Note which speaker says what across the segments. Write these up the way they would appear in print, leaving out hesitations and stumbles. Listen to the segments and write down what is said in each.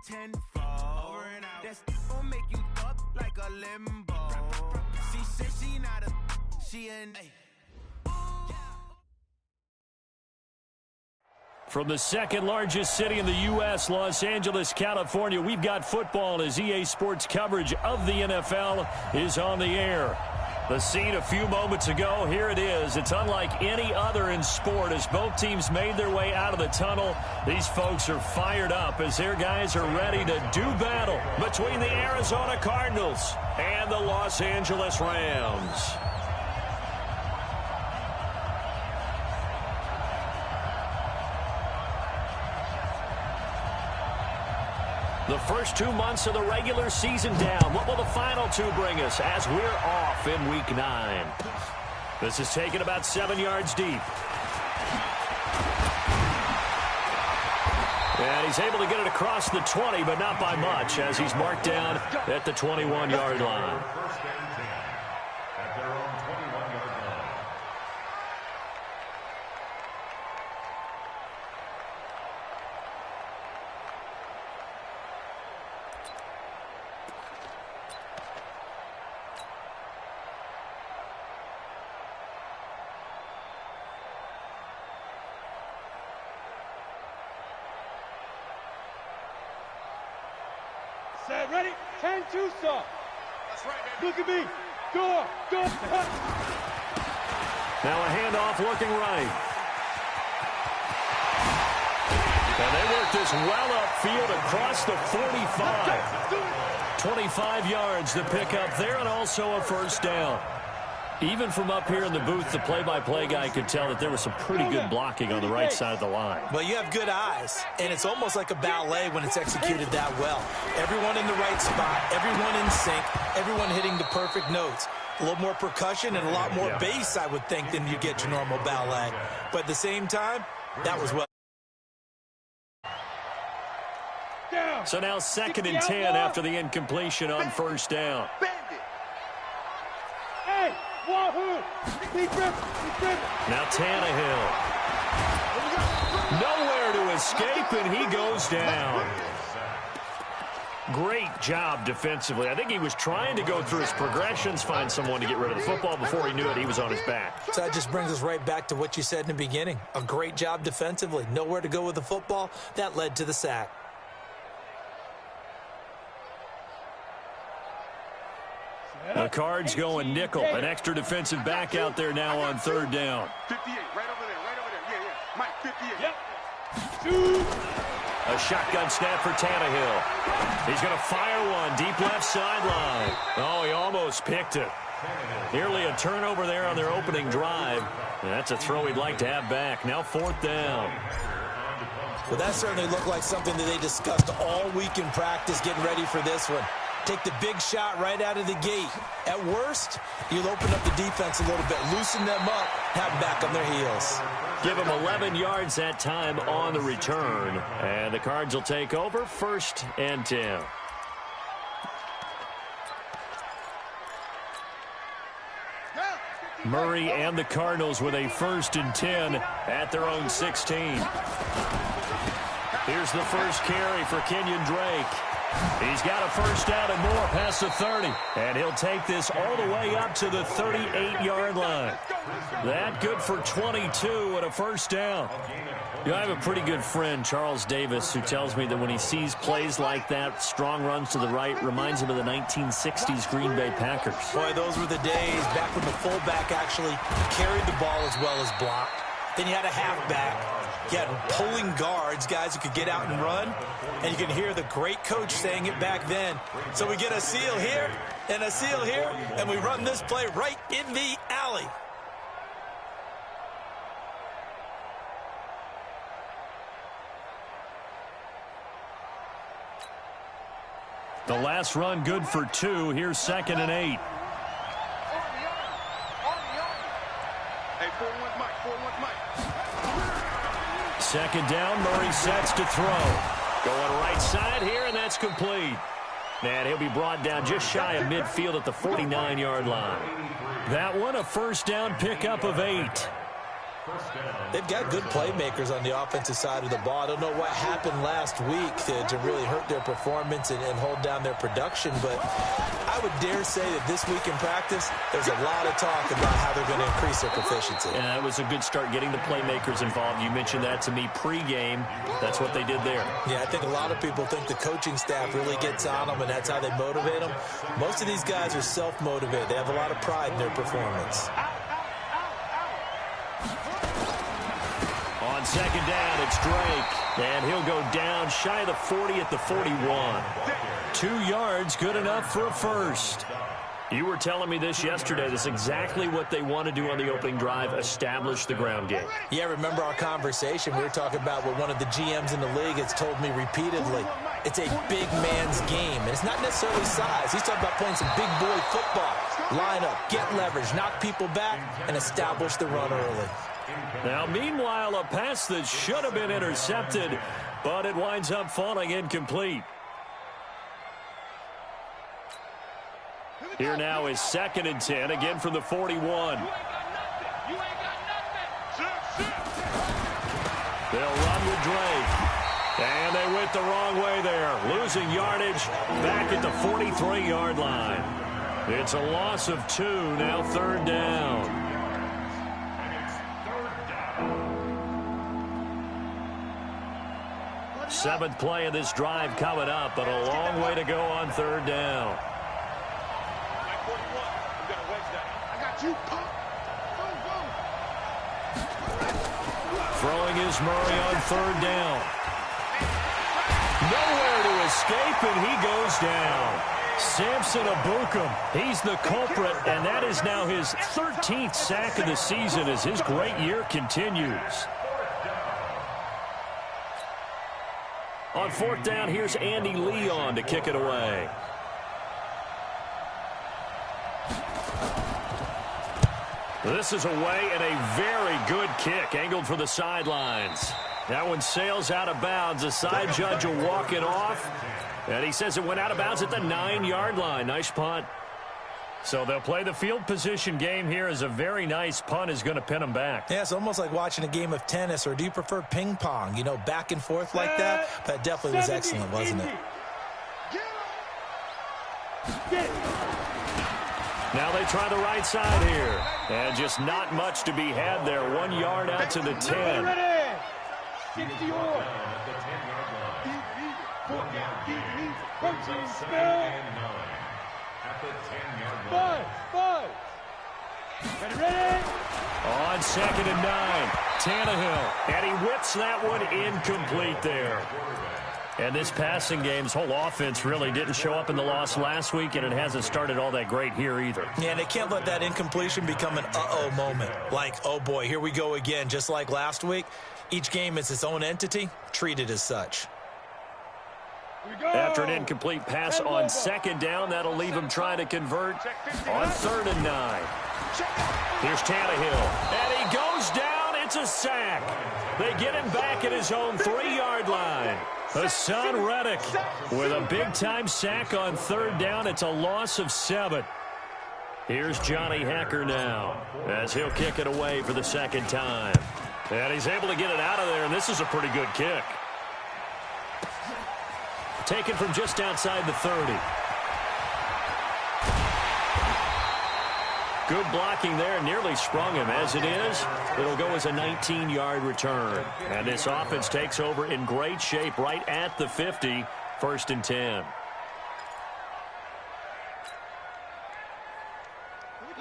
Speaker 1: tenfold. That's gon' make you up like a limbo. She said she not a, she an.
Speaker 2: From the second largest city in the U.S., Los Angeles, California, we've got football as EA Sports coverage of the NFL is on the air. The scene a few moments ago, here it is. It's unlike any other in sport as both teams made their way out of the tunnel. These folks are fired up as their guys are ready to do battle between the Arizona Cardinals and the Los Angeles Rams. The first 2 months of the regular season down. What will the final two bring us as we're off in Week 9? This is taken about 7 yards deep. And he's able to get it across the 20, but not by much as he's marked down at the 21-yard line.
Speaker 3: Set, ready? 10-2, sir. That's right, man. Look at me. Go.
Speaker 2: Now a handoff looking right. And they work this well upfield across the 45. 25 yards to pick up there and also a first down. Even from up here in the booth, the play-by-play guy could tell that there was some pretty good blocking on the right side of the line.
Speaker 4: Well, you have good eyes, and it's almost like a ballet when it's executed that well. Everyone in the right spot, everyone in sync, everyone hitting the perfect notes. A little more percussion and a lot more bass, I would think, than you get your normal ballet. But at the same time, that was well.
Speaker 2: So now 2nd and 10 after the incompletion on first down.
Speaker 3: Hey!
Speaker 2: Now Tannehill. Nowhere to escape, and he goes down. Great job defensively. I think he was trying to go through his progressions, find someone to get rid of the football. Before he knew it, he was on his back.
Speaker 4: So that just brings us right back to what you said in the beginning. A great job defensively. Nowhere to go with the football. That led to the sack.
Speaker 2: The Cards going nickel. An extra defensive back out there now on 3rd down.
Speaker 3: 58, right over there. Yeah. Mike, 58. Yep.
Speaker 2: A shotgun snap for Tannehill. He's going to fire one deep left sideline. Oh, he almost picked it. Nearly a turnover there on their opening drive. And that's a throw he'd like to have back. Now 4th down.
Speaker 4: Well, that certainly looked like something that they discussed all week in practice getting ready for this one. Take the big shot right out of the gate. At worst, you'll open up the defense a little bit, loosen them up, have them back on their heels.
Speaker 2: Give them 11 yards that time on the return. And the Cards will take over 1st and 10. Murray and the Cardinals with a 1st and 10 at their own 16. Here's the first carry for Kenyon Drake. He's got a first down and more past the 30. And he'll take this all the way up to the 38-yard line. That good for 22 and a first down. You know, I have a pretty good friend, Charles Davis, who tells me that when he sees plays like that, strong runs to the right, reminds him of the 1960s Green Bay Packers.
Speaker 4: Boy, those were the days back when the fullback actually carried the ball as well as blocked. Then you had a halfback. You had pulling guards, guys who could get out and run. And you can hear the great coach saying it back then. So we get a seal here and a seal here, and we run this play right in the alley.
Speaker 2: The last run good for 2. Here's 2nd and 8.
Speaker 3: Hey, 4-1 Mike, 4-1 Mike.
Speaker 2: 2nd down, Murray sets to throw. Going right side here, and that's complete. And he'll be brought down just shy of midfield at the 49-yard line. That one, a first down pickup of 8.
Speaker 4: They've got good playmakers on the offensive side of the ball. I don't know what happened last week to really hurt their performance and hold down their production, but I would dare say that this week in practice, there's a lot of talk about how they're going to increase their proficiency.
Speaker 2: Yeah, that was a good start getting the playmakers involved. You mentioned that to me pregame. That's what they did there.
Speaker 4: Yeah, I think a lot of people think the coaching staff really gets on them, and that's how they motivate them. Most of these guys are self-motivated. They have a lot of pride in their performance.
Speaker 2: On second down, it's Drake, and he'll go down shy of the 40 at the 41. 2 yards, good enough for a first. You were telling me this yesterday. This is exactly what they want to do on the opening drive, establish the ground game.
Speaker 4: Yeah, remember our conversation? We were talking about what one of the GMs in the league has told me repeatedly. It's a big man's game, and it's not necessarily size. He's talking about playing some big boy football. Line up, get leverage, knock people back, and establish the run early.
Speaker 2: Now, meanwhile, a pass that should have been intercepted, but it winds up falling incomplete. Here now is 2nd and 10, again from the 41. They'll run with Drake. And they went the wrong way there. Losing yardage back at the 43-yard line. It's a loss of 2, now 3rd down. Seventh play of this drive coming up, but a long way to go on 3rd down. Throwing is Murray on 3rd down. Nowhere to escape, and he goes down. Samson Abukum, he's the culprit, and that is now his 13th sack of the season as his great year continues. On 4th down, here's Andy Leon to kick it away. This is away and a very good kick, angled for the sidelines. That one sails out of bounds. The side judge will walk it off, and he says it went out of bounds at the 9-yard line. Nice punt. So they'll play the field position game here as a very nice punt is going to pin them back.
Speaker 4: Yeah, it's almost like watching a game of tennis, or do you prefer ping pong? You know, back and forth like that? That definitely was excellent, wasn't it?
Speaker 2: Now they try the right side here. And just not much to be had there. 1 yard out to the 10. On 2nd and 9, Tannehill, and he whips that one incomplete there. And this passing game's whole offense really didn't show up in the loss last week, and it hasn't started all that great here either.
Speaker 4: Yeah, and they can't let that incompletion become an uh-oh moment. Like, oh boy, here we go again, just like last week. Each game is its own entity, treated as such.
Speaker 2: After an incomplete pass on 2nd down, that'll leave him trying to convert on 3rd and 9. Here's Tannehill, and he goes down. It's a sack. They get him back at his own 3-yard line. Hassan Reddick with a big-time sack on 3rd down. It's a loss of 7. Here's Johnny Hecker now as he'll kick it away for the 2nd time. And he's able to get it out of there, and this is a pretty good kick. Taken from just outside the 30. Good blocking there, nearly sprung him. As it is, it'll go as a 19-yard return. And this offense takes over in great shape right at the 50, 1st and 10.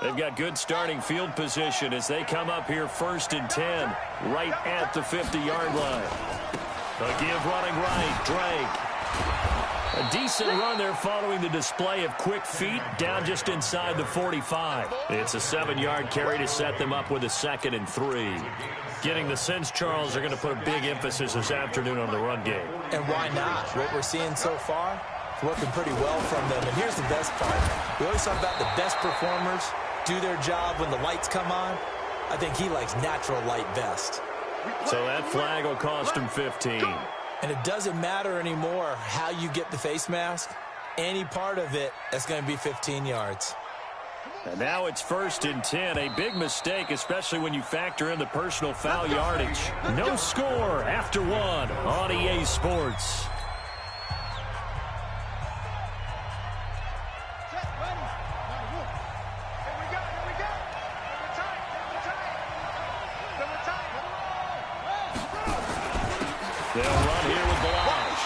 Speaker 2: They've got good starting field position as they come up here 1st and 10, right at the 50-yard line. A give running right, Drake. A decent run there following the display of quick feet down just inside the 45. It's a 7-yard carry to set them up with a 2nd and 3. Getting the sense, Charles, are going to put a big emphasis this afternoon on the run game.
Speaker 4: And why not? What we're seeing so far is working pretty well from them. And here's the best part. We always talk about the best performers do their job when the lights come on. I think he likes natural light best.
Speaker 2: So that flag will cost him 15.
Speaker 4: And it doesn't matter anymore how you get the face mask. Any part of it, that's going to be 15 yards.
Speaker 2: And now it's 1st and 10. A big mistake, especially when you factor in the personal foul yardage. No score after 1 on EA Sports. They'll run here with Balaj.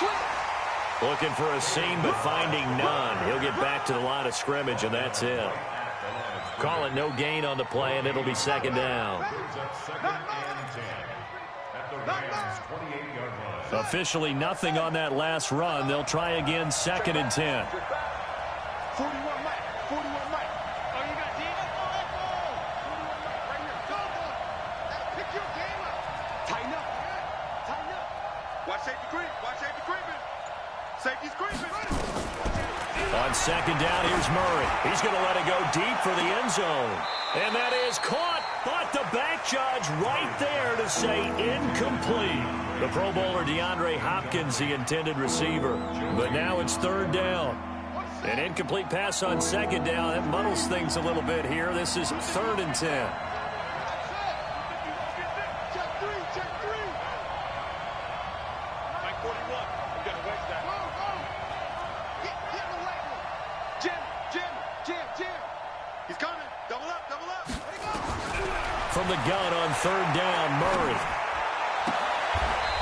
Speaker 2: Looking for a seam, but finding none. He'll get back to the line of scrimmage, and that's it. Call it no gain on the play, and it'll be 2nd down. Officially nothing on that last run. They'll try again, 2nd and 10.
Speaker 3: 41 Mike. 41 Mike. Oh, you got D? Right here. Go. Pick your game up. Tighten up. Tighten up. Watch safety creep. Watch safety creeping. Safety's creeping.
Speaker 2: On 2nd down, here's Murray. He's going to let it go deep for the end zone. And that is caught, but the back judge right there to say incomplete. The Pro Bowler DeAndre Hopkins, the intended receiver. But now it's 3rd down. An incomplete pass on 2nd down. That muddles things a little bit here. This is 3rd and 10. From the gun on 3rd down, Murray.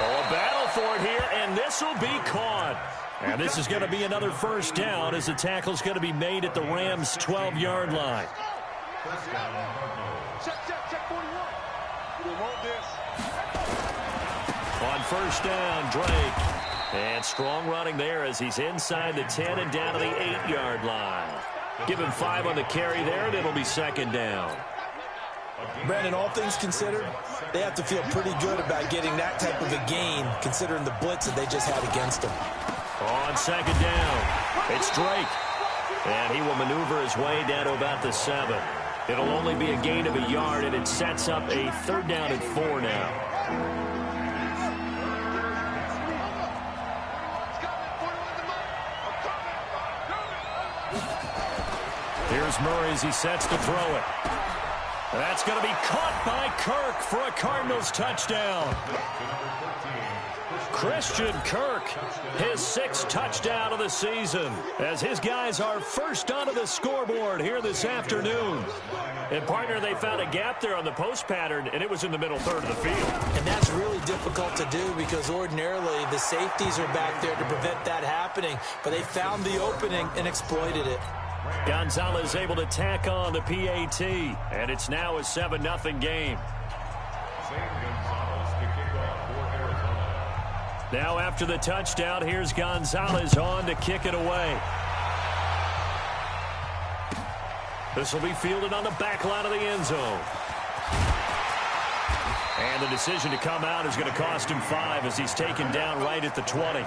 Speaker 2: Oh, a battle for it here, and this will be caught. And this is going to be another 1st down as the tackle's going to be made at the Rams' 12-yard line.
Speaker 3: Check 41. We want this.
Speaker 2: On 1st down, Drake. And strong running there as he's inside the 10 and down to the 8-yard line. Give him 5 on the carry there, and it'll be 2nd down.
Speaker 4: Brandon, all things considered, they have to feel pretty good about getting that type of a gain, considering the blitz that they just had against them.
Speaker 2: On 2nd down, it's Drake. And he will maneuver his way down to about the 7. It'll only be a gain of a yard, and it sets up a 3rd down and 4 now. Here's Murray as he sets to throw it. That's going to be caught by Kirk for a Cardinals touchdown. Christian Kirk, his 6th touchdown of the season, as his guys are first onto the scoreboard here this afternoon. And, partner, they found a gap there on the post pattern, and it was in the middle 3rd of the field.
Speaker 4: And that's really difficult to do because ordinarily the safeties are back there to prevent that happening. But they found the opening and exploited it.
Speaker 2: Gonzalez able to tack on the PAT, and it's now a 7-0 game. Now after the touchdown, here's Gonzalez on to kick it away. This will be fielded on the back line of the end zone. And the decision to come out is going to cost him 5 as he's taken down right at the 20.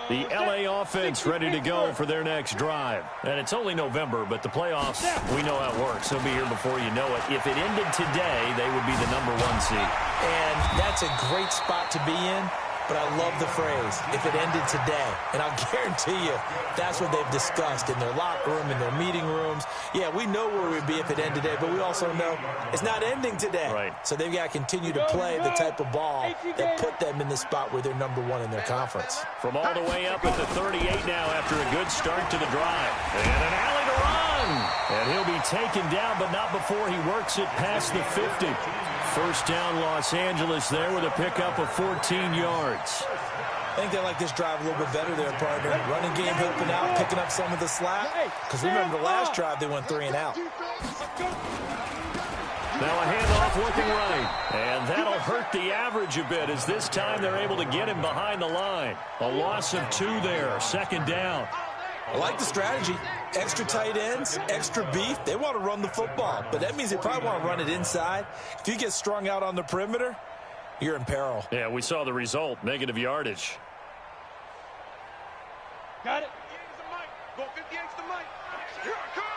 Speaker 2: The LA offense ready to go for their next drive. And it's only November, but the playoffs, we know how it works. They'll be here before you know it. If it ended today, they would be the #1 seed.
Speaker 4: And that's a great spot to be in. But I love the phrase, if it ended today. And I'll guarantee you, that's what they've discussed in their locker room, in their meeting rooms. Yeah, we know where we'd be if it ended today, but we also know it's not ending today.
Speaker 2: Right.
Speaker 4: So they've got to continue to play the type of ball that put them in the spot where they're #1 in their conference.
Speaker 2: From all the way up at the 38 now after a good start to the drive. And an alley to run. And he'll be taken down, but not before he works it past the 50. 1st down, Los Angeles there with a pickup of 14 yards.
Speaker 4: I think they like this drive a little bit better there, partner. Running game helping out, picking up some of the slack. Because remember the last drive, they went 3 and out.
Speaker 2: Now a handoff looking right. And that'll hurt the average a bit as this time they're able to get him behind the line. A loss of 2 there, 2nd down.
Speaker 4: I like the strategy. Extra tight ends, extra beef. They want to run the football, but that means they probably want to run it inside. If you get strung out on the perimeter, you're in peril.
Speaker 2: Yeah, we saw the result, negative yardage.
Speaker 3: Got it. Go 58's the mic. Here I come.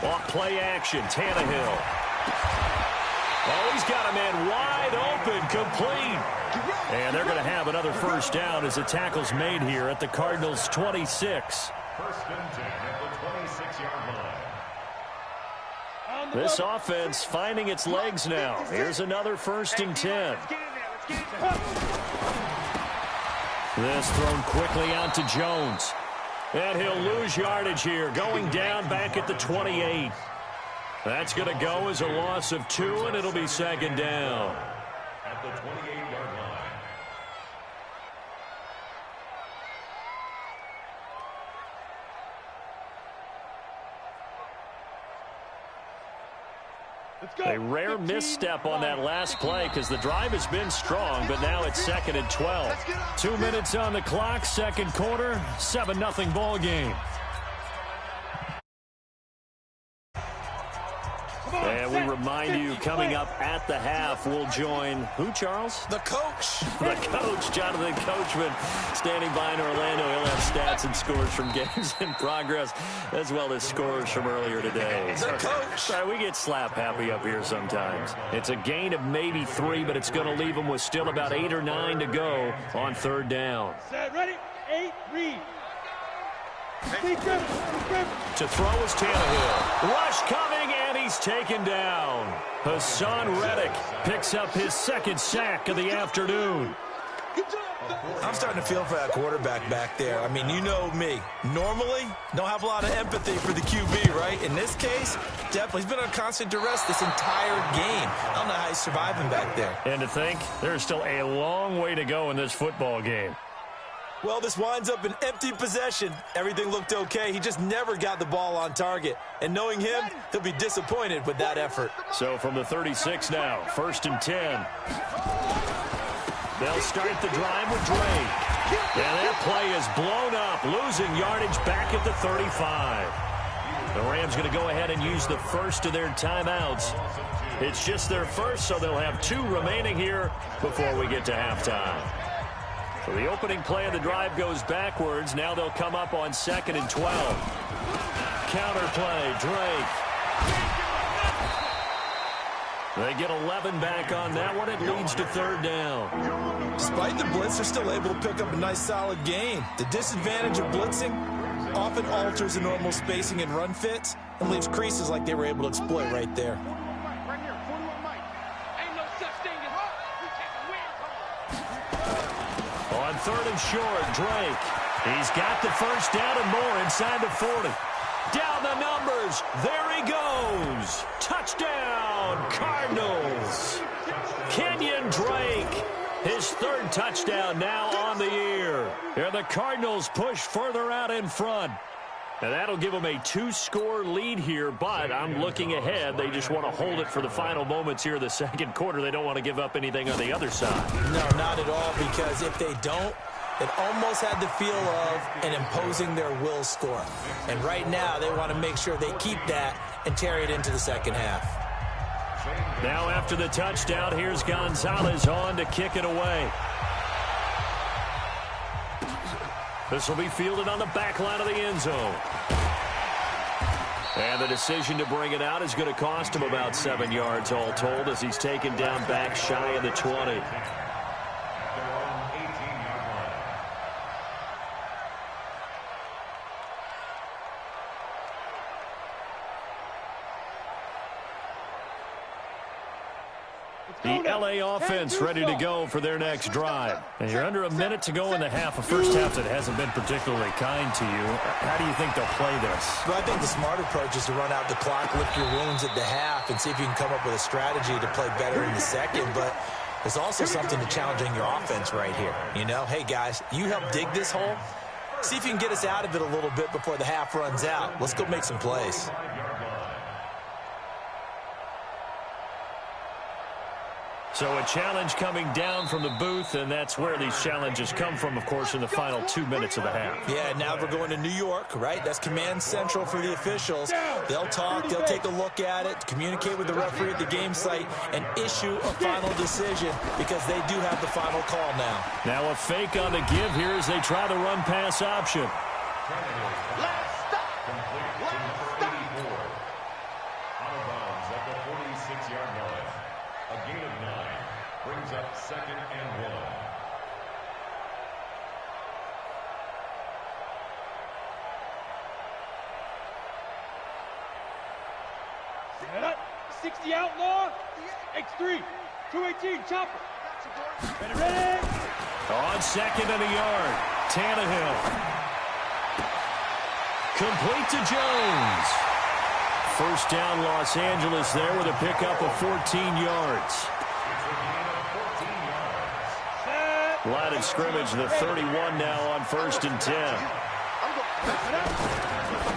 Speaker 3: 5.
Speaker 2: Off play action, Tannehill. Oh, he's got a man wide open, complete. And they're going to have another first down as the tackle's made here at the Cardinals' 26.
Speaker 5: First and 10 at the 26-yard line.
Speaker 2: This offense finding its legs now. Here's another first and 10. This thrown quickly out to Jones. And he'll lose yardage here, going down back at the 28. That's going to go as a loss of 2, and it'll be second down.
Speaker 5: At the 28-yard line.
Speaker 2: A rare misstep on that last play because the drive has been strong, but now it's second and 12. 2 minutes on the clock, second quarter, 7-0 ball game. And we remind you, coming up at the half, we'll join who, Charles?
Speaker 4: The coach.
Speaker 2: The coach, Jonathan Coachman, standing by in Orlando. He'll have stats and scores from games in progress, as well as scores from earlier today.
Speaker 4: The coach.
Speaker 2: Sorry, we get slap happy up here sometimes. It's a gain of maybe 3, but it's going to leave them with still about 8 or 9 to go on third down.
Speaker 6: Set, ready? 8, read.
Speaker 2: To throw is Tannehill. Rush coming, and he's taken down. Hassan Reddick picks up his second sack of the afternoon.
Speaker 4: I'm starting to feel for that quarterback back there. I mean, you know me. Normally, don't have a lot of empathy for the QB, right? In this case, definitely. He's been on constant duress this entire game. I don't know how he's surviving back there.
Speaker 2: And to think, there's still a long way to go in this football game.
Speaker 4: Well, this winds up an empty possession. Everything looked okay. He just never got the ball on target. And knowing him, he'll be disappointed with that effort.
Speaker 2: So from the 36 now, first and 10. They'll start the drive with Drake. And that play is blown up, losing yardage back at the 35. The Rams going to go ahead and use the first of their timeouts. It's just their first, so they'll have 2 remaining here before we get to halftime. So the opening play of the drive goes backwards. Now they'll come up on second and 12. Counter play, Drake. They get 11 back on that one. It leads to third down.
Speaker 4: Despite the blitz, they're still able to pick up a nice, solid gain. The disadvantage of blitzing often alters the normal spacing and run fits and leaves creases like they were able to exploit right there.
Speaker 2: On third and short, Drake. He's got the first down and more inside the 40. Down the numbers. There he goes. Touchdown, Cardinals. Kenyon Drake. His third touchdown now on the year. And the Cardinals push further out in front. And that'll give them a 2-score lead here, but I'm looking ahead. They just want to hold it for the final moments here of the second quarter. They don't want to give up anything on the other side.
Speaker 4: No, not at all, because if they don't, it almost had the feel of an imposing their will score. And right now, they want to make sure they keep that and carry it into the second half.
Speaker 2: Now after the touchdown, here's Gonzalez on to kick it away. This will be fielded on the back line of the end zone. And the decision to bring it out is going to cost him about 7 yards all told as he's taken down back shy of the 20. The L.A. offense ready to go for their next drive. And you're under a minute to go in the half, a first half that hasn't been particularly kind to you. How do you think they'll play this?
Speaker 4: Well, I think the smart approach is to run out the clock, lick your wounds at the half, and see if you can come up with a strategy to play better in the second. But there's also something to challenging your offense right here. You know, hey, guys, you help dig this hole. See if you can get us out of it a little bit before the half runs out. Let's go make some plays.
Speaker 2: So a challenge coming down from the booth, and that's where these challenges come from, of course, in the final 2 minutes of the half.
Speaker 4: Yeah, now we're going to New York, right? That's command central for the officials. They'll talk, they'll take a look at it, communicate with the referee at the game site, and issue a final decision because they do have the final call now.
Speaker 2: Now a fake on the give here as they try the run-pass option.
Speaker 6: 60 outlaw. X3. 218 chopper. Ready.
Speaker 2: On second and a yard. Tannehill. Complete to Jones. First down, Los Angeles there with a pickup of 14 yards. Line of scrimmage, the 31 now on 1st and 10.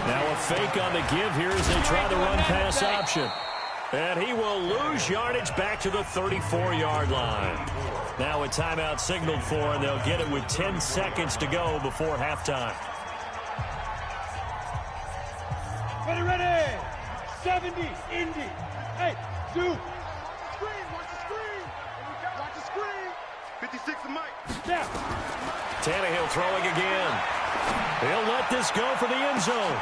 Speaker 2: Now a fake on the give here as they try the run-pass option. And he will lose yardage back to the 34-yard line. Now a timeout signaled for, and they'll get it with 10 seconds to go before halftime.
Speaker 6: Ready. 70. Indy. Hey, Zoo.
Speaker 3: Screen, watch the screen. Watch the screen. 56 to Mike.
Speaker 6: Now.
Speaker 2: Tannehill throwing again. He'll let this go for the end zone.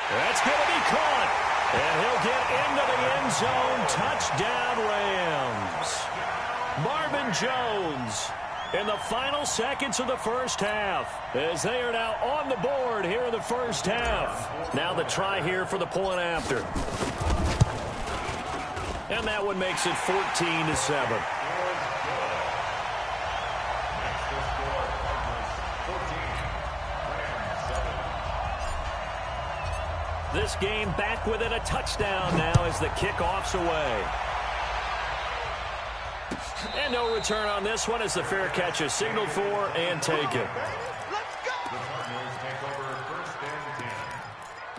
Speaker 2: That's going to be caught. And he'll get into the end zone. Touchdown, Rams. Marvin Jones in the final seconds of the first half, as they are now on the board here in the first half. Now the try here for the point after. And that one makes it 14-7. This game back within a touchdown now as the kickoff's away. And no return on this one as the fair catch is signaled for and taken.
Speaker 3: Let's go!
Speaker 5: The Cardinals take over 1st and 10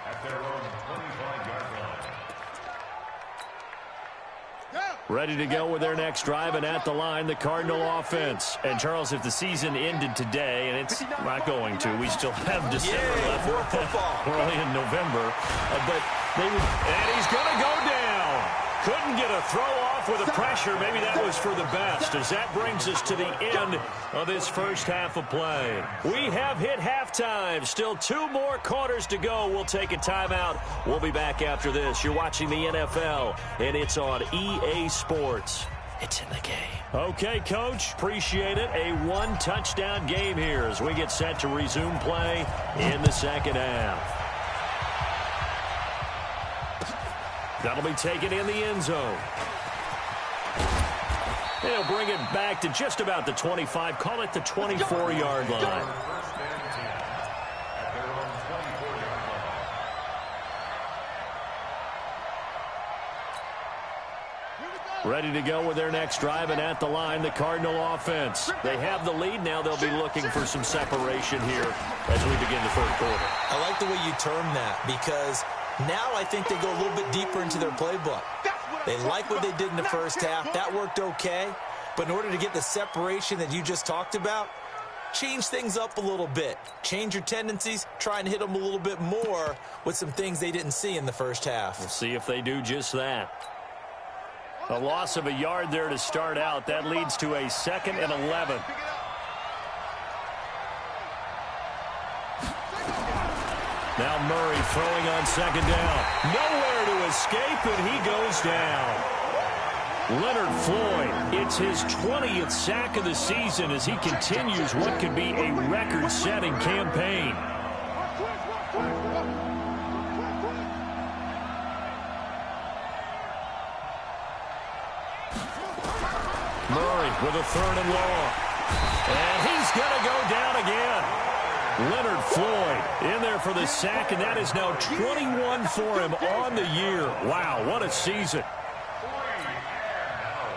Speaker 5: at their own 25-yard line.
Speaker 2: Ready to go with their next drive, and at the line, the Cardinal offense. And, Charles, if the season ended today, and it's not going to, we still have December left.
Speaker 4: More football.
Speaker 2: We're only in November. But they would, and he's going to go down. Couldn't get a throw off with the pressure. Maybe that was for the best, as that brings us to the end of this first half of play. We have hit halftime. Still 2 more quarters to go. We'll take a timeout. We'll be back after this. You're watching the NFL, and it's on EA Sports. It's in the game. Okay, Coach. Appreciate it. A 1-touchdown game here as we get set to resume play in the second half. That'll be taken in the end zone. They'll bring it back to just about the 25. Call it the 24-yard line.
Speaker 5: 1st and 10 at their own 24-yard line.
Speaker 2: Ready to go with their next drive, and at the line, the Cardinal offense. They have the lead. Now they'll be looking for some separation here as we begin the 3rd quarter.
Speaker 4: I like the way you term that, because now I think they go a little bit deeper into their playbook. They like what they did in the first half. That worked okay. But in order to get the separation that you just talked about, change things up a little bit. Change your tendencies. Try and hit them a little bit more with some things they didn't see in the first half.
Speaker 2: We'll see if they do just that. A loss of a yard there to start out. That leads to a 2nd and 11. Now Murray throwing on 2nd down. Nowhere to escape, and he goes down. Leonard Floyd, it's his 20th sack of the season as he continues what could be a record-setting campaign. Murray with a 3rd and long. And he's going to go down again. Leonard Floyd in there for the sack, and that is now 21 for him on the year. Wow, what a season.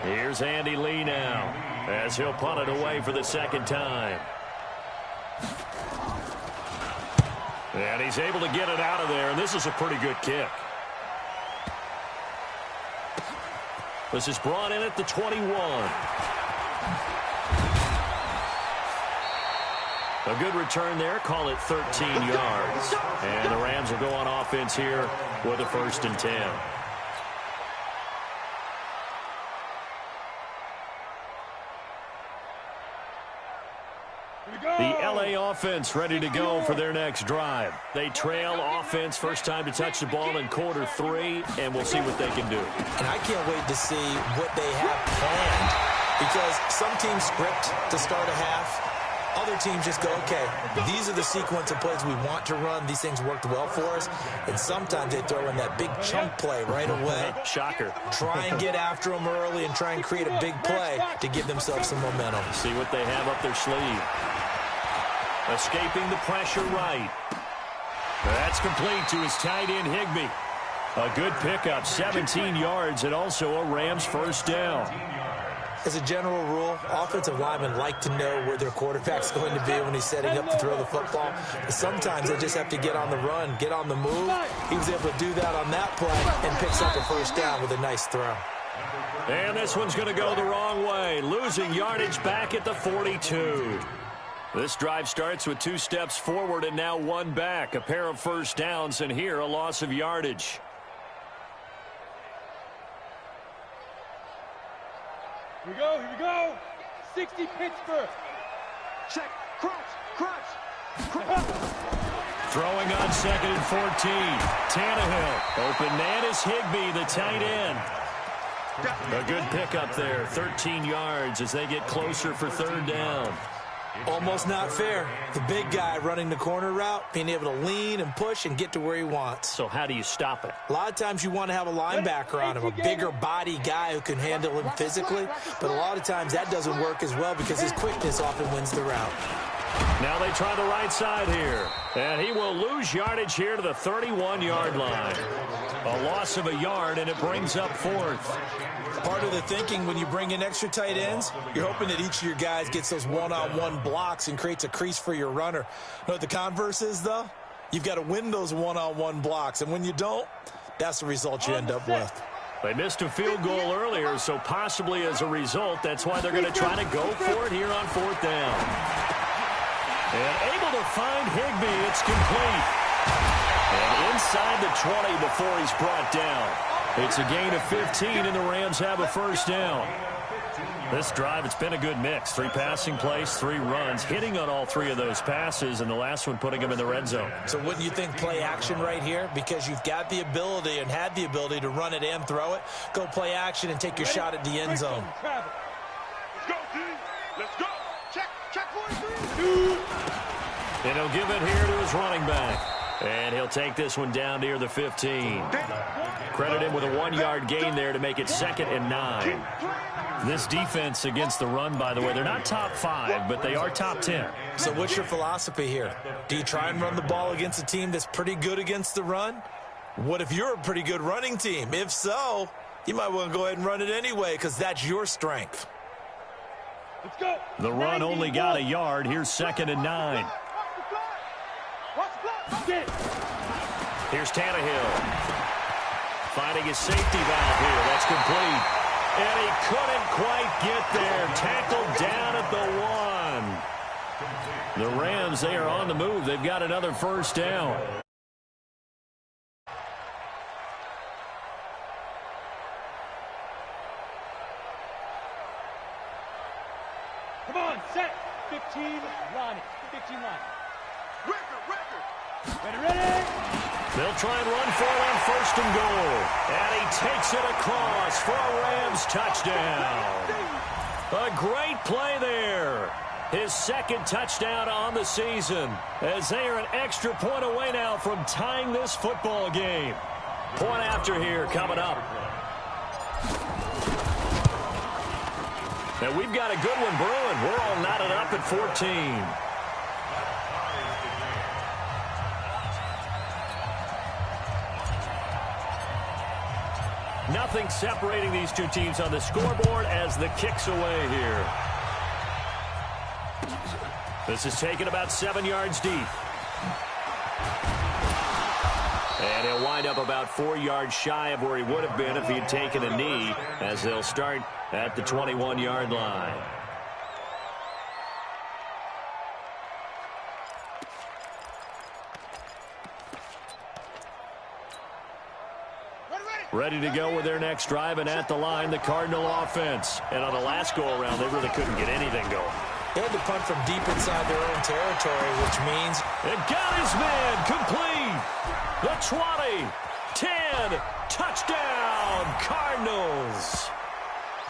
Speaker 2: Here's Andy Lee now as he'll punt it away for the 2nd time. And he's able to get it out of there, and this is a pretty good kick. This is brought in at the 21. A good return there. Call it 13 yards. And the Rams will go on offense here with a 1st and 10. The LA offense ready to go for their next drive. They trail offense, first time to touch the ball in quarter 3, and we'll see what they can do.
Speaker 4: And I can't wait to see what they have planned, because some teams script to start a half. Other teams just go, okay, these are the sequence of plays we want to run. These things worked well for us. And sometimes they throw in that big chunk play right away.
Speaker 2: Shocker.
Speaker 4: Try and get after them early and try and create a big play to give themselves some momentum.
Speaker 2: See what they have up their sleeve. Escaping the pressure right. That's complete to his tight end, Higbee. A good pickup, 17 yards, and also a Rams first down.
Speaker 4: As a general rule, offensive linemen like to know where their quarterback's going to be when he's setting up to throw the football. But sometimes they just have to get on the run, get on the move. He was able to do that on that play and picks up a first down with a nice throw.
Speaker 2: And this one's going to go the wrong way, losing yardage back at the 42. This drive starts with 2 steps forward and now 1 back. A pair of first downs, and here a loss of yardage.
Speaker 6: Here we go. 60 Pittsburgh.
Speaker 3: Check, crunch.
Speaker 2: Throwing on 2nd and 14. Tannehill. Open man is Higbee, the tight end. A good pickup there. 13 yards as they get closer for 3rd down.
Speaker 4: Almost not fair. The big guy running the corner route, being able to lean and push and get to where he wants.
Speaker 2: So how do you stop it?
Speaker 4: A lot of times you want to have a linebacker on him, a bigger body guy who can handle him physically. But a lot of times that doesn't work as well because his quickness often wins the route.
Speaker 2: Now they try the right side here. And he will lose yardage here to the 31-yard line. A loss of a yard, and it brings up 4th.
Speaker 4: Part of the thinking when you bring in extra tight ends, you're hoping that each of your guys gets those one-on-one blocks and creates a crease for your runner. You know what the converse is, though? You've got to win those one-on-one blocks, and when you don't, that's the result you end up with.
Speaker 2: They missed a field goal earlier, so possibly as a result, that's why they're going to try to go for it here on 4th down. And able to find Higbee, it's complete. And inside the 20 before he's brought down. It's a gain of 15, and the Rams have a first down. This drive, it's been a good mix. 3 passing plays, 3 runs, hitting on all 3 of those passes, and the last one putting them in the red zone.
Speaker 4: So wouldn't you think play action right here? Because you've got the ability and had the ability to run it and throw it. Go play action and take your shot at the end zone.
Speaker 3: Let's go, D. Let's go. Check 43.
Speaker 2: And he'll give it here to his running back. And he'll take this one down near the 15. Credit him with a 1-yard gain there to make it 2nd and 9. This defense against the run, by the way, they're not top 5, but they are top 10.
Speaker 4: So what's your philosophy here? Do you try and run the ball against a team that's pretty good against the run? What if you're a pretty good running team? If so, you might want to go ahead and run it anyway because that's your strength.
Speaker 6: Let's go.
Speaker 2: The run only got a yard. Here's 2nd and 9. Here's Tannehill. Finding his safety valve here. That's complete. And he couldn't quite get there. Tackled down at the 1. The Rams, they are on the move. They've got another first down.
Speaker 6: Come on, set. 15 line. 15 line. Ready.
Speaker 2: They'll try and run for it on 1st and goal. And he takes it across for a Rams touchdown. A great play there. His 2nd touchdown on the season, as they are an extra point away now from tying this football game. Point after here coming up. And we've got a good one brewing. We're all knotted up at 14. Nothing separating these 2 teams on the scoreboard as the kick's away here. This is taken about 7 yards deep. And he'll wind up about 4 yards shy of where he would have been if he had taken a knee, as they'll start at the 21-yard line. Ready to go with their next drive, and at the line, the Cardinal offense. And on the last go-around, they really couldn't get anything going.
Speaker 4: They had to punt from deep inside their own territory, which means...
Speaker 2: It got his man complete. The 20, 10, touchdown, Cardinals.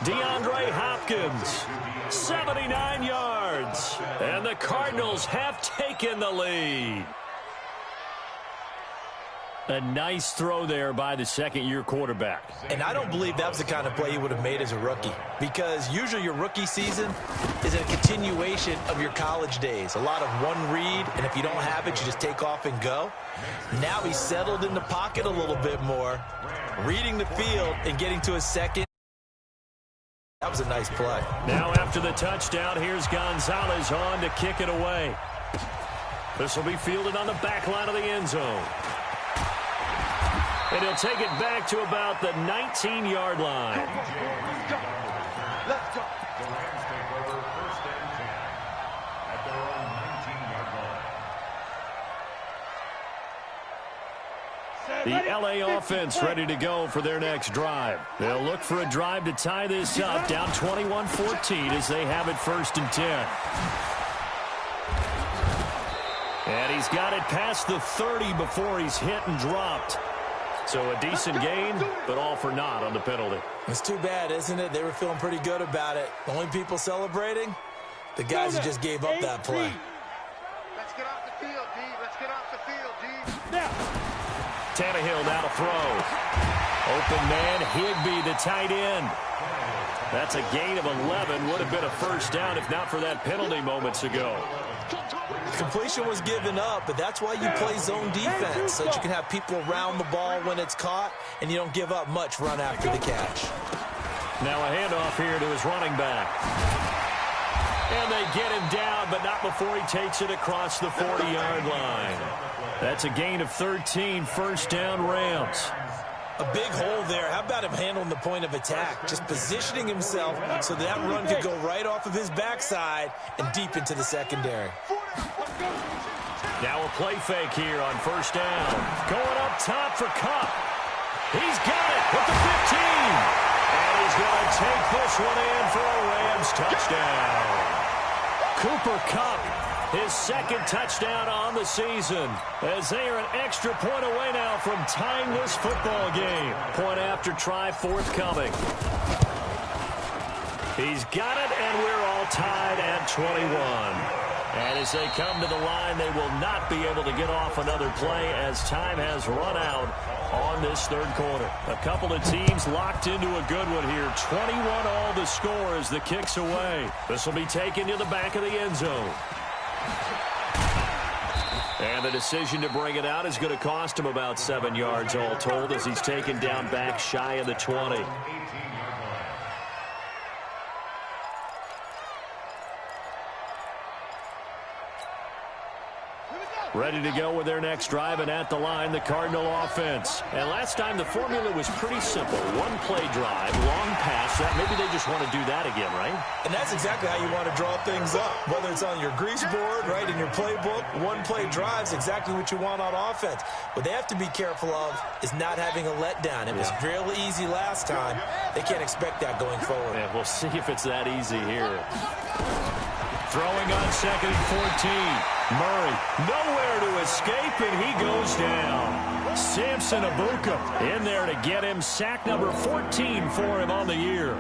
Speaker 2: DeAndre Hopkins, 79 yards. And the Cardinals have taken the lead. A nice throw there by the second-year quarterback.
Speaker 4: And I don't believe that was the kind of play he would have made as a rookie, because usually your rookie season is a continuation of your college days. A lot of one read, and if you don't have it, you just take off and go. Now he's settled in the pocket a little bit more, reading the field and getting to his second. That was a nice play.
Speaker 2: Now after the touchdown, here's Gonzalez on to kick it away. This will be fielded on the back line of the end zone. And he'll take it back to about the 19-yard line.
Speaker 3: Let's go.
Speaker 5: The Rams take over 1st and 10 at their own 19-yard line.
Speaker 2: The LA offense ready to go for their next drive. They'll look for a drive to tie this up, down 21-14 as they have it 1st and 10. And he's got it past the 30 before he's hit and dropped. So a decent gain, but all for naught on the penalty.
Speaker 4: It's too bad, isn't it? They were feeling pretty good about it. The only people celebrating, the guys who just gave up that play.
Speaker 3: Let's get off the field, D. Let's get off the field, D.
Speaker 6: Now.
Speaker 2: Tannehill now to throw. Open man, Higbee, the tight end. That's a gain of 11. Would have been a first down if not for that penalty moments ago.
Speaker 4: Completion was given up, but that's why you play zone defense, so that you can have people around the ball when it's caught, and you don't give up much run after the catch.
Speaker 2: Now a handoff here to his running back. And they get him down, but not before he takes it across the 40-yard line. That's a gain of 13, first down Rams.
Speaker 4: A big hole there. How about him handling the point of attack? Just positioning himself so that run could go right off of his backside and deep into the secondary.
Speaker 2: Now a play fake here on first down. Going up top for Kupp. He's got it with the 15. And he's going to take this one in for a Rams touchdown. Cooper Kupp, his second touchdown on the season, as they are an extra point away now from tying this football game. Point after try forthcoming. He's got it, and we're all tied at 21. And as they come to the line, they will not be able to get off another play as time has run out on this third quarter. A couple of teams locked into a good one here. 21 all the score as the kick's away. This will be taken to the back of the end zone. And the decision to bring it out is going to cost him about 7 yards all told as he's taken down back shy of the 20. Ready to go with their next drive, and at the line, the Cardinal offense. And last time, the formula was pretty simple. One play drive, long pass. Maybe they just want to do that again, right?
Speaker 4: And that's exactly how you want to draw things up. Whether it's on your grease board, right, in your playbook, one play drive is exactly what you want on offense. What they have to be careful of is not having a letdown. It was real easy last time. They can't expect that going forward.
Speaker 2: Yeah, we'll see if it's that easy here. Throwing on 2nd and 14. Murray, nowhere to escape, and he goes down. Samson Abuka in there to get him. Sack number 14 for him on the year.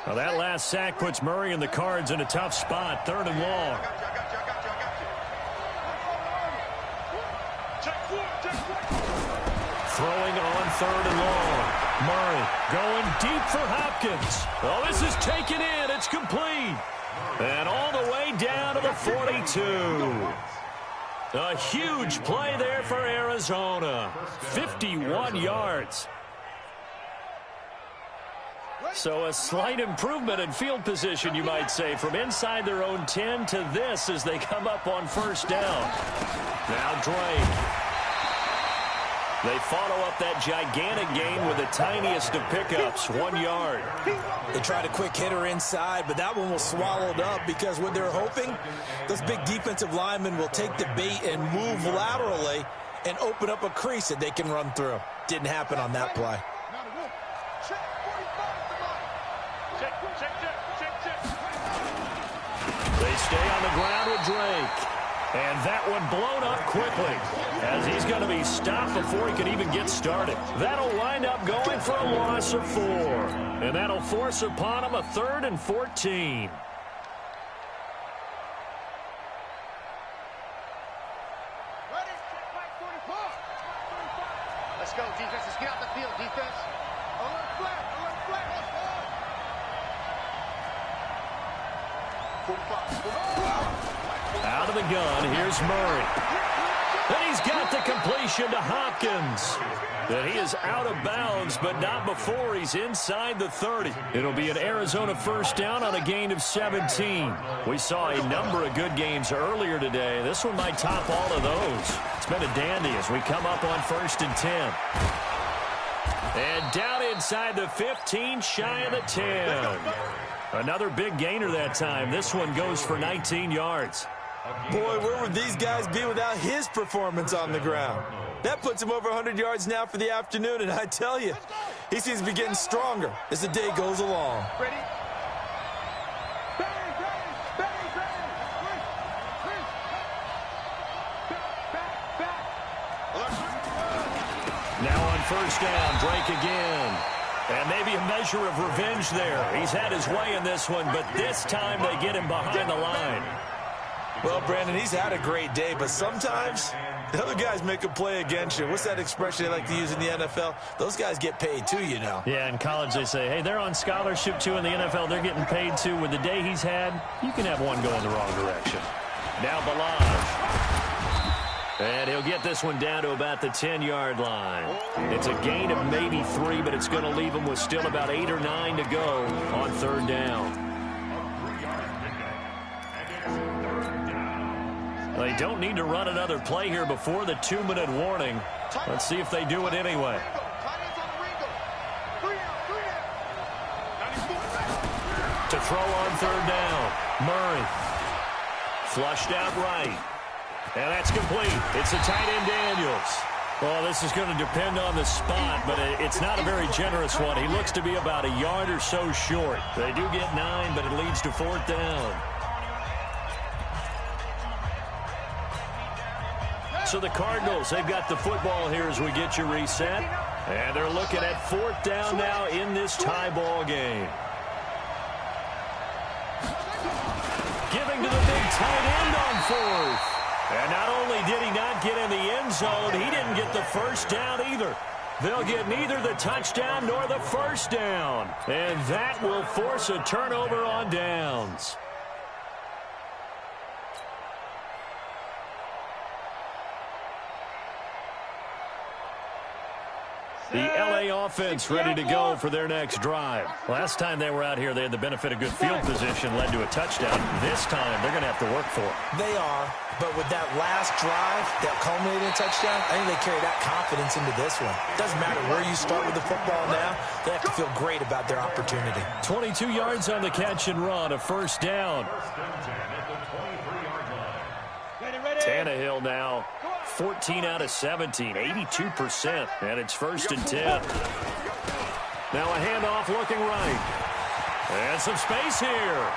Speaker 2: Well, that last sack puts Murray and the Cards in a tough spot. 3rd and long. Throwing on 3rd and long. Murray going deep for Hopkins. Oh, this is taken in. It's complete. And all the way down to the 42. A huge play there for Arizona. 51 yards. So a slight improvement in field position, you might say, from inside their own 10 to this as they come up on first down. Now Drake. They follow up that gigantic gain with the tiniest of pickups, 1 yard.
Speaker 4: They tried a quick hitter inside, but that one was swallowed up because what they're hoping, those big defensive linemen will take the bait and move laterally and open up a crease that they can run through. Didn't happen on that play.
Speaker 2: stay on the ground with Drake. And that one blown up quickly as he's going to be stopped before he can even get started. That'll wind up going for a loss of 4. And that'll force upon him a 3rd and 14.
Speaker 3: Let's go, defense. Let's get out the field, defense. Alert flag. Alert flag. Let's go. 45.
Speaker 2: Out of the gun, here's Murray. And he's got the completion to Hopkins. And he is out of bounds, but not before he's inside the 30. It'll be an Arizona first down on a gain of 17. We saw a number of good games earlier today. This one might top all of those. It's been a dandy as we come up on 1st and 10. And down inside the 15, shy of the 10. Another big gainer that time. This one goes for 19 yards.
Speaker 7: Boy, where would these guys be without his performance on the ground? That puts him over 100 yards now for the afternoon, and I tell you, he seems to be getting stronger as the day goes along.
Speaker 3: Ready?
Speaker 2: Now on first down, Drake again. And maybe a measure of revenge there. He's had his way in this one, but this time they get him behind the line.
Speaker 7: Well, Brandon, he's had a great day, but sometimes the other guys make a play against you. What's that expression they like to use in the NFL? Those guys get paid too, you know.
Speaker 2: Yeah, in college they say, hey, they're on scholarship too. In the NFL, they're getting paid too. With the day he's had, you can have one going the wrong direction. Now Balazs. And he'll get this one down to about the 10-yard line. It's a gain of maybe 3, but it's going to leave him with still about 8 or 9 to go on 3rd down. They don't need to run another play here before the 2-minute warning. Let's see if they do it anyway. To throw on 3rd down, Murray. Flushed out right. And that's complete. It's the tight end Daniels. Well, this is going to depend on the spot, but it's not a very generous one. He looks to be about a yard or so short. They do get 9, but it leads to 4th down. So the Cardinals, they've got the football here as we get you reset. And they're looking at 4th down now in this tie ball game. Giving to the big tight end on 4th. And not only did he not get in the end zone, he didn't get the first down either. They'll get neither the touchdown nor the first down. And that will force a turnover on downs. The L.A. offense ready to go for their next drive. Last time they were out here, they had the benefit of good field position, led to a touchdown. This time, they're going to have to work for it.
Speaker 7: They are, but with that last drive that culminated in a touchdown, I think they carry that confidence into this one. Doesn't matter where you start with the football now, they have to feel great about their opportunity.
Speaker 2: 22 yards on the catch and run, a first down. Tannehill now 14 out of 17, 82%, and it's 1st and 10. Now a handoff looking right. And some space here.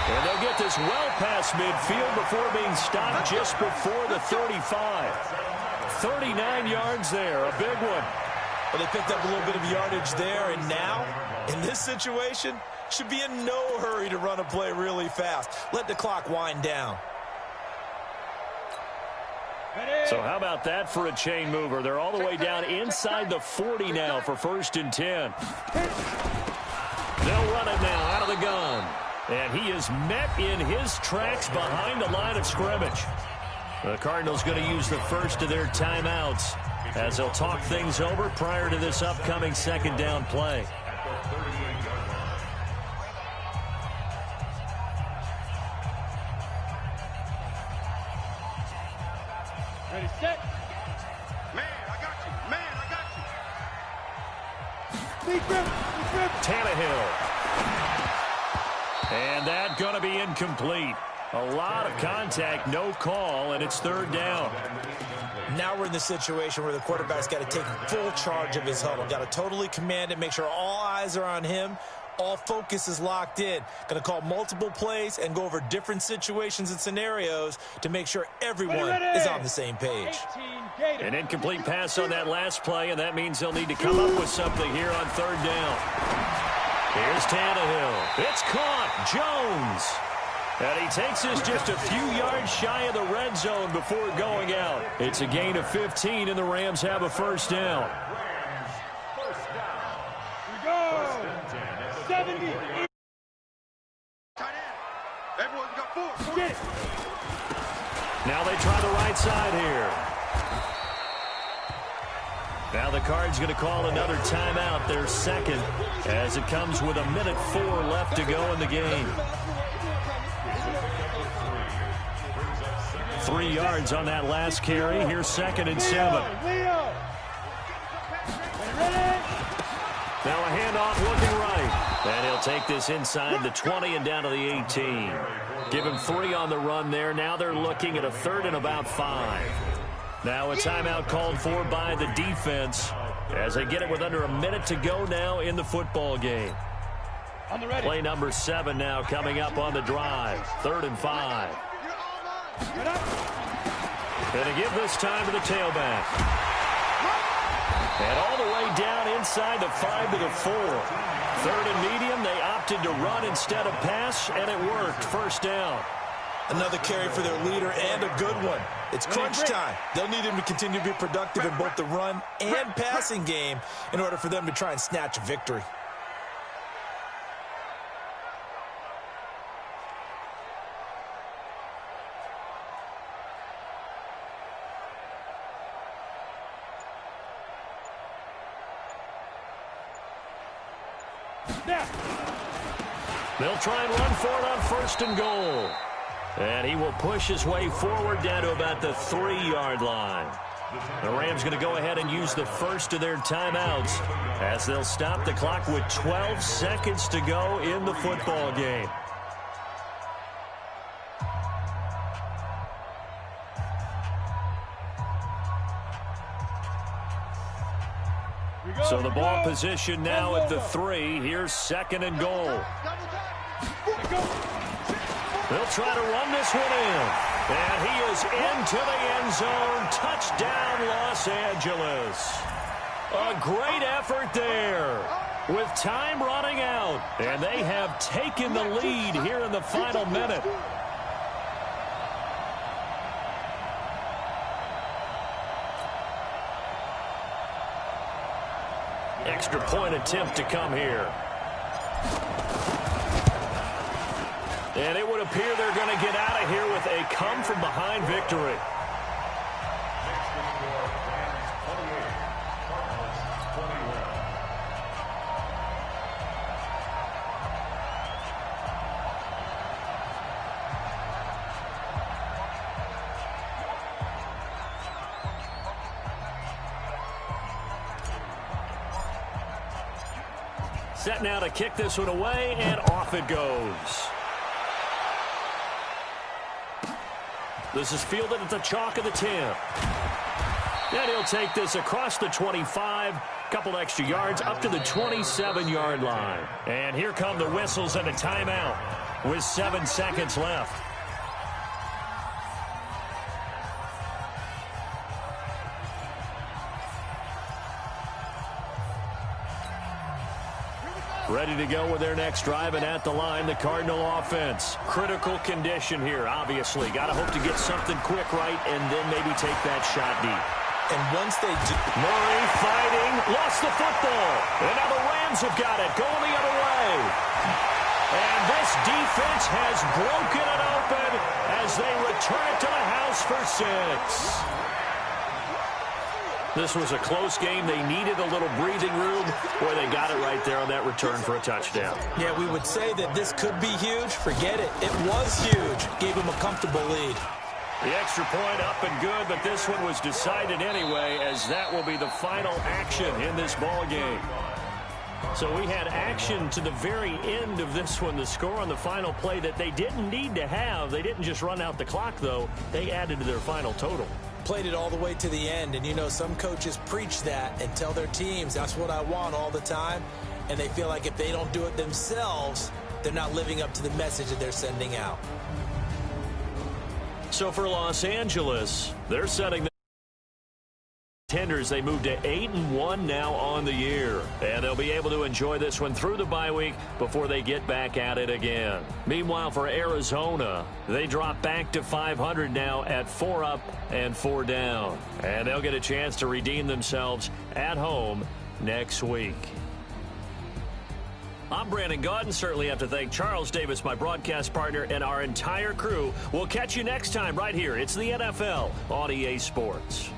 Speaker 2: And they'll get this well past midfield before being stopped just before the 35. 39 yards there, a big one.
Speaker 7: Well, they picked up a little bit of yardage there, and now, in this situation, should be in no hurry to run a play really fast. Let the clock wind down.
Speaker 2: So how about that for a chain mover? They're all the way down inside the 40 now for 1st and 10. They'll run it now out of the gun. And he is met in his tracks behind the line of scrimmage. The Cardinals going to use the first of their timeouts as they'll talk things over prior to this upcoming 2nd down play.
Speaker 6: Ready, set.
Speaker 3: Man, I got you. Man, I got you.
Speaker 6: Deep grip.
Speaker 2: Tannehill. And that going to be incomplete. A lot of contact, no call, and it's 3rd down.
Speaker 7: Now we're in the situation where the quarterback's got to take full charge of his huddle. Got to totally command it, make sure all eyes are on him. All focus is locked in. Going to call multiple plays and go over different situations and scenarios to make sure everyone is on the same page.
Speaker 2: An incomplete pass on that last play, and that means they'll need to come up with something here on third down. Here's Tannehill. It's caught. Jones. And he takes this just a few yards shy of the red zone before going out. It's a gain of 15, and the Rams have a first down.
Speaker 6: We go. 70.
Speaker 3: Everyone's got 4.
Speaker 6: Get it.
Speaker 2: Now they try the right side here. Now the Cards going to call another timeout, their second, as it comes with 1:04 left to go in the game. 3 yards on that last carry. Here's 2nd and 7. Now a handoff looking right. And he'll take this inside the 20 and down to the 18. Give him 3 on the run there. Now they're looking at a 3rd and about 5. Now a timeout called for by the defense as they get it with under a minute to go now in the football game. Play number 7 now coming up on the drive. 3rd and 5. Going to give this time to the tailback. And all the way down inside the 5 to the 4. 3rd and medium, they opted to run instead of pass, and it worked. First down.
Speaker 7: Another carry for their leader and a good one. It's crunch time. They'll need him to continue to be productive in both the run and passing game in order for them to try and snatch a victory.
Speaker 2: They'll try and run for it on 1st and goal. And he will push his way forward down to about the 3-yard line. The Rams going to go ahead and use the first of their timeouts as they'll stop the clock with 12 seconds to go in the football game. So the ball position now at the 3. Here's 2nd and goal. They'll try to run this one in. And he is into the end zone. Touchdown, Los Angeles. A great effort there with time running out. And they have taken the lead here in the final minute. Extra point attempt to come here. And it would appear they're going to get out of here with a come-from-behind victory. Set now to kick this one away, and off it goes. This is fielded at the chalk of the 10. And he'll take this across the 25, couple extra yards up to the 27-yard line. And here come the whistles and a timeout with 7 seconds left. Ready to go with their next drive, and at the line, the Cardinal offense. Critical condition here, obviously. Got to hope to get something quick right and then maybe take that shot deep.
Speaker 7: And once they do...
Speaker 2: Murray fighting, lost the football. And now the Rams have got it, going the other way. And this defense has broken it open as they return it to the house for 6. This was a close game. They needed a little breathing room. Boy, they got it right there on that return for a touchdown.
Speaker 7: Yeah, we would say that this could be huge. Forget it. It was huge. Gave them a comfortable lead.
Speaker 2: The extra point up and good, but this one was decided anyway, as that will be the final action in this ball game. So we had action to the very end of this one. The score on the final play that they didn't need to have. They didn't just run out the clock, though. They added to their final total.
Speaker 7: Played it all the way to the end, and you know some coaches preach that and tell their teams that's what I want all the time,
Speaker 4: and they feel like if they don't do it themselves, they're not living up to the message that they're sending out.
Speaker 2: So for Los Angeles, they're setting the contenders. They move to 8-1 now on the year, and they'll be able to enjoy this one through the bye week before they get back at it again. Meanwhile, for Arizona, they drop back to 500 now at 4 up and 4 down, and they'll get a chance to redeem themselves at home next week. I'm Brandon Gaudin. Certainly have to thank Charles Davis, my broadcast partner, and our entire crew. We'll catch you next time right here. It's the NFL on EA Sports.